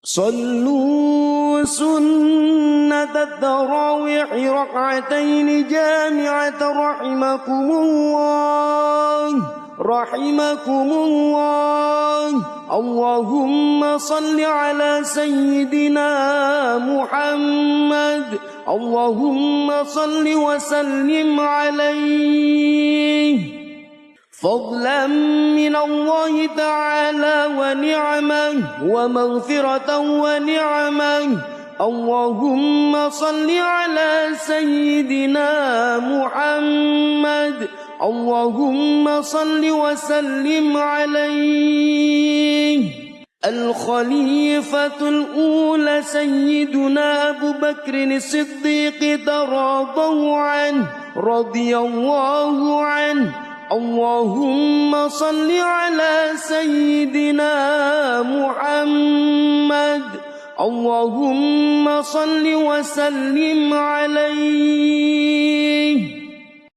صلوا سنة التراويح ركعتين جامعة رحمكم الله رحمكم الله. اللهم صل على سيدنا محمد. اللهم صل وسلم عليه فضلا من الله تعالى ونعمه ومغفرة ونعمه. اللهم صل على سيدنا محمد. اللهم صل وسلم عليه. الخليفة الأولى سيدنا أبو بكر الصديق تراضوا عنه رضي الله عنه. اللهم صل على سيدنا محمد. اللهم صل وسلم عليه.